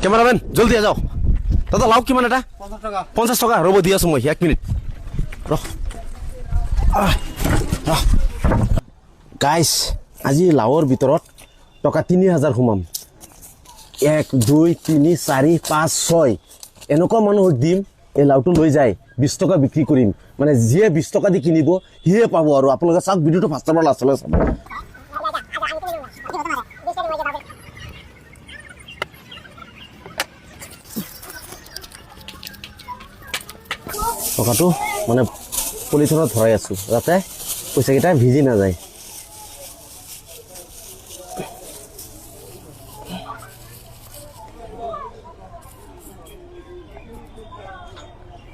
Cameraman জলদি যাও দাদা লাও কিমান এটা 50 টকা ৰ'ব দি আছো মই 1 মিনিট ৰহ গাইস আজি লাওৰ ভিতৰত টকা 3000 সোমাম 1 2 3 4 5 6 এনেকুৱা মানুহক দিম এই লাওটো লৈ যায় 20 টকা বিক্ৰী কৰিম মানে যিয়ে 20 টকা দি কিনিব হিয়ে পাব আৰু আপোনালোকে চাওক ভিডিওটো ফাৰ্ষ্টৰ পৰা লাষ্টলৈ চাব টকাটো মানে পলিথিনত ভৰাই আছো যাতে পইচাকেইটা ভিজি নাযায়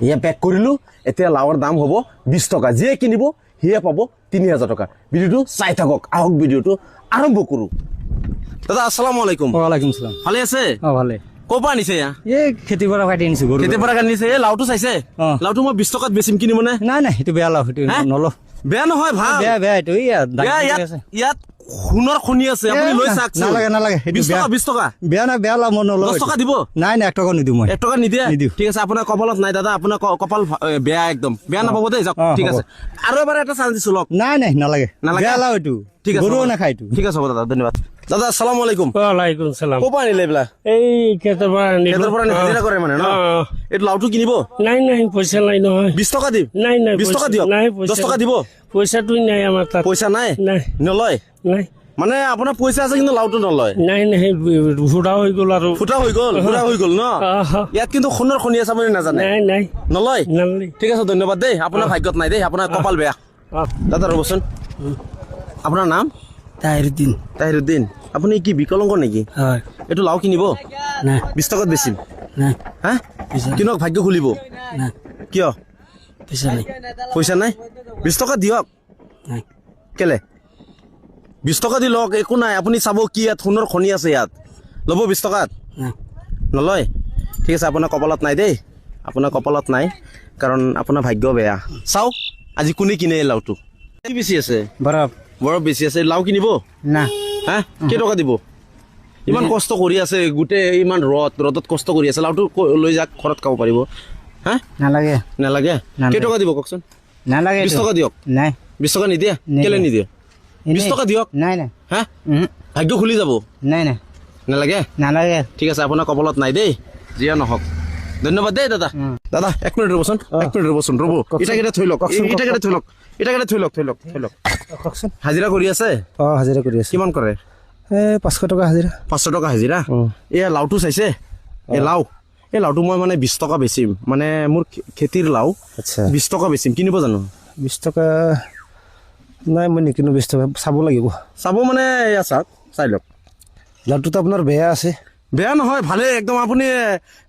ইয়া পেক কৰিলো এতিয়া লাওৰ দাম হ'ব 20 টকা যিয়ে কিনিব হিয়ে পাব 3000 টকা ভিডিওটো চাই থাকক আহক ভিডিওটো আৰম্ভ কৰো দাদা আসসালামু আলাইকুম ওয়া আলাইকুম সালাম ভালে আছে ভালে কোপা আনিছে এই খেতি পৰা কাটি আনিছো গৰু খেতি পৰা আনিছে এই লাওটো চাইছে লাওটো মই 20 টকাত বেচিম কিনিব নে নাই নাই সেইটো বেয়া লাও সেইটো নল বেয়া নহয় ভাল বেয়া এইটো ইয়াত সোণৰ খনি আছে আপুনি লৈ চাওক নালাগে 20 টকা বেয়া না বেয়া লাও মই নল 10 টকা দিব নাই নাই 1 টকা নিদিওঁ মই 1 টকা নিদিয়ে ঠিক আছে আপোনাৰ কপালত নাই দাদা আপোনাৰ কপাল বেয়া একদম বেয়া নাপাব দেই যাওক ঠিক আছে আৰু এবাৰ এটা চান্স দিছো লওক নাই নাই নালাগে বেয়া লাও এইটো ঠিক আছে গৰু নাখায় এইটো ঠিক আছে দাদা ধন্যবাদ দাদা আসসালামু আলাইকুম ওয়ালাইকুম সালাম কোপা আনিলে এইবিলা এই খেতৰ পৰা হাজিৰা কৰে মানে ন এইটো লাওটো কিনিব নাই নাই পইচা নাই নহয় 20 টকা দিম নাই নাই 20 টকা দিয়ক নাই 10 টকা দিব পইচাটো নাই আমাৰ তাত পইচা নাই নাই নলয় নাই মানে আপোনাৰ পইচা আছে কিন্তু লাওটো নলয় নাই নাই ফুটা হৈ গ'ল আৰু ফুটা হৈ গ'ল বুঢ়া হৈ গ'ল ন ইয়াত কিন্তু সোণৰ খনি আছে আপুনি নাজানে নাই নাই নলয় নাললি ঠিক আছে ধন্যবাদ দেই আপোনাৰ ভাগ্যত নাই দেই আপোনাৰ কপাল বেয়া দাদা ৰ'বচোন আপোনাৰ নাম তাহিৰুদ্দিন আপুনি কি বিকলংগ নেকি হয় এইটো লাও কিনিব নাই 20 টকাত বেচিম নাই হা কিনক ভাগ্য খুলিব নাই কিয় পইচা নাই 20 টকা দিয়ক নাই কেলে 20 টকা দি লওক একো নাই আপুনি চাব কি ইয়াত সোণৰ খনি আছে ইয়াত ল'ব 20 টকাত নাই নলয় ঠিক আছে আপোনাৰ কপালত নাই দেই আপোনাৰ কপালত নাই কাৰণ আপোনাৰ ভাগ্য বেয়া চাওক আজি কোনে কিনে এই লাওটো কি বেছি আছে বৰফ বেছি আছে লাও কিনিব না হা কেইটকা দিব ইমান কষ্ট কৰি আছে গোটেই ইমান ৰ'দত কষ্ট কৰি আছে লাওটো লৈ যাক ঘৰত খাব পাৰিব হা নালাগে নালাগে কেইটকা দিব কওকচোন নালাগে 20 টকা দিয়ক নাই 20 টকা নিদিয়ে কেলে নিদিয়ে 20 টকা দিয়ক নাই নাই হা ভাগ্য খুলি যাব নাই নাই নালাগে নালাগে ঠিক আছে আপোনাৰ কপালত নাই দেই যিয়া নহওক ধন্যবাদ দেই দাদা দাদা 1 মিনিট ৰ'বচোন 1 মিনিট ৰ'বচোন ৰ'ব ইটাকেইটা থৈ লওক ইটাকেইটা থৈ লওক কওকচোন হাজিৰা কৰি আছে হাজিৰা কৰি আছে কিমান কৰে 500 টকা হাজিৰা 500 টকা হাজিৰা এয়া লাওটো চাইছে এই লাওটো মই মানে 20 টকা বেচিম মানে মোৰ খেতিৰ লাও আচ্ছা 20 টকা বেচিম কিনিব জানো 20 টকা নাই মই নিকিনো 20 টকা চাব লাগিব চাব মানে এয়া চাওক চাই লওক লাওটোতো আপোনাৰ বেয়া আছে বেয়া নহয় ভালে একদম আপুনি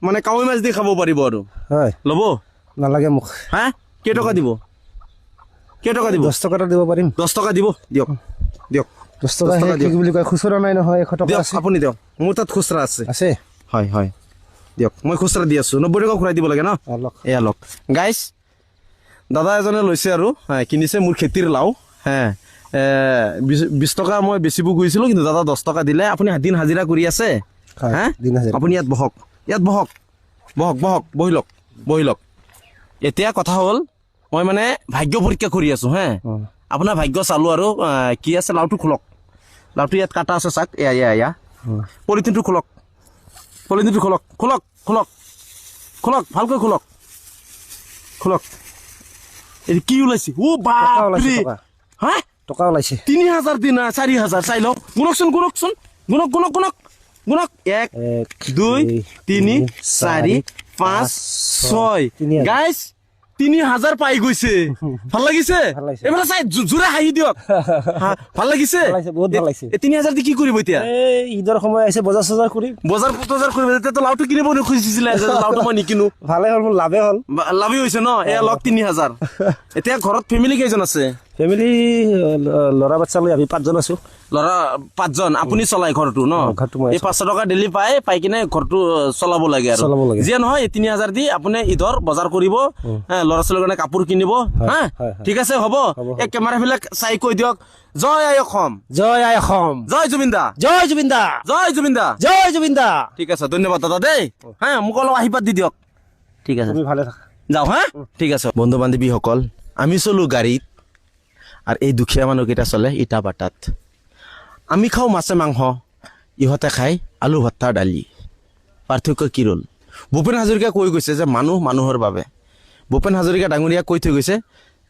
মানে কাৱৈ মাছ দি খাব পাৰিব আৰু হয় ল'ব নালাগে মোক হা কেইটকা দিব 10 টকা দিব পাৰিম 10 টকা দিব দিয়ক 10 টকা কি বুলি কয় খুচুৰা নাই নহয় 100 টকা আছে আপুনি দিয়ক মোৰ তাত খুচৰা আছে হয় দিয়ক মই খুচৰা দি আছো 90 টকা ঘূৰাই দিব লাগে ন এয়া লওক গাইজ দাদা এজনে লৈছে আৰু কিনিছে মোৰ খেতিৰ লাও হে 20 টকা মই বেচিব গৈছিলোঁ কিন্তু দাদা 10 টকা দিলে আপুনি দিন হাজিৰা কৰি আছে হা আপুনি ইয়াত বহি লওক এতিয়া কথা হ'ল মই মানে ভাগ্য পৰীক্ষা কৰি আছো হে আপোনাৰ ভাগ্য চালো আৰু কি আছে লাওটো খোলক লাওটো ইয়াত কাটা আছে চাক এয়া পলিথিনটো খোলক ভালকৈ খোলক এই কি ওলাইছে ও বাপৰে হা টকা ওলাইছে 3000 দিনা 4000 চাই লওক গুণকচোন গুণক 1 2 3 4 5 6 গাইস 3000 পাই গৈছে ভাল লাগিছে এবাৰ চাই জোৰে হাঁহি দিয়ক ভাল লাগিছে বহুত ভাল লাগিছে 3000 দি কি কৰিব এতিয়া ঈদৰ সময় আছে বজাৰ কৰিব তেতিয়া লাওটো কিনিব খুজিছিলে লাওটো মই নিকিনো ভালে হ'ল মোৰ লাভে হৈছে ন এয়া লওক 3000 এতিয়া ঘৰত ফেমিলি কেইজন আছে ফেমিলি ল'ৰা বাচ্চা লৈ আমি 5জন আছো ল'ৰা 5জন আপুনি চলাই ঘৰটো ন ঘৰটো মই এই 500 টকা ডেইলি পাই কিনে ঘৰটো চলাব লাগে আৰু চলাব লাগে। যিয়ে নহয় 3000 দি আপুনি ঈদৰ বজাৰ কৰিব ল'ৰা ছোৱালীৰ কাৰণে কাপোৰ কিনিব হা হয়। ঠিক আছে হ'ব এই কেমেৰা বিলাক চাই কৈ দিয়ক জয় আই অসম জয় আই অসম জয় জুবিন দা জয় জুবিন দা জয় জুবিন দা জয় জুবিন দা ঠিক আছে ধন্যবাদ দাদা দেই হা মোক অলপ আশীৰ্বাদ দি দিয়ক ঠিক আছে তুমি ভালে থাকা যাওঁ হা ঠিক আছে বন্ধু বান্ধৱীসকল আমি চলো গাড়ীত আৰু এই দুখীয়া মানুহকেইটা চলে ইটা বাটাত আমি খাওঁ মাছে মাংস ইহঁতে খায় আলু ভত্তা দালি পাৰ্থক্য কি ৰ'ল ভূপেন হাজৰিকাই কৈ গৈছে যে মানুহ মানুহৰ বাবে ভূপেন হাজৰিকা ডাঙৰীয়া কৈ থৈ গৈছে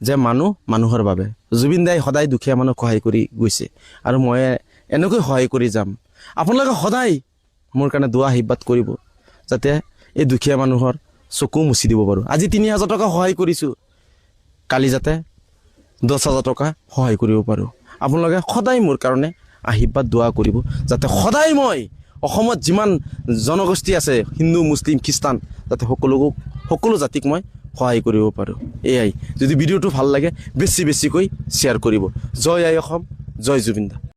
যে মানুহ মানুহৰ বাবে জুবিন দাই সদায় দুখীয়া মানুহক সহায় কৰি গৈছে আৰু মই এনেকৈ সহায় কৰি যাম আপোনালোকে সদায় মোৰ কাৰণে দুৱা আশীৰ্বাদ কৰিব যাতে এই দুখীয়া মানুহৰ চকু মুচি দিব পাৰোঁ আজি 3000 টকা সহায় কৰিছোঁ কালি যাতে 10,000 টকা সহায় কৰিব পাৰোঁ আপোনালোকে সদায় মোৰ কাৰণে আশীৰ্বাদ দোৱা কৰিব যাতে সদায় মই অসমত যিমান জনগোষ্ঠী আছে হিন্দু মুছলিম খ্ৰীষ্টান যাতে সকলো জাতিক মই সহায় কৰিব পাৰোঁ এয়াই যদি ভিডিঅ'টো ভাল লাগে বেছিকৈ শ্বেয়াৰ কৰিব জয় আই অসম জয় জুবিন দা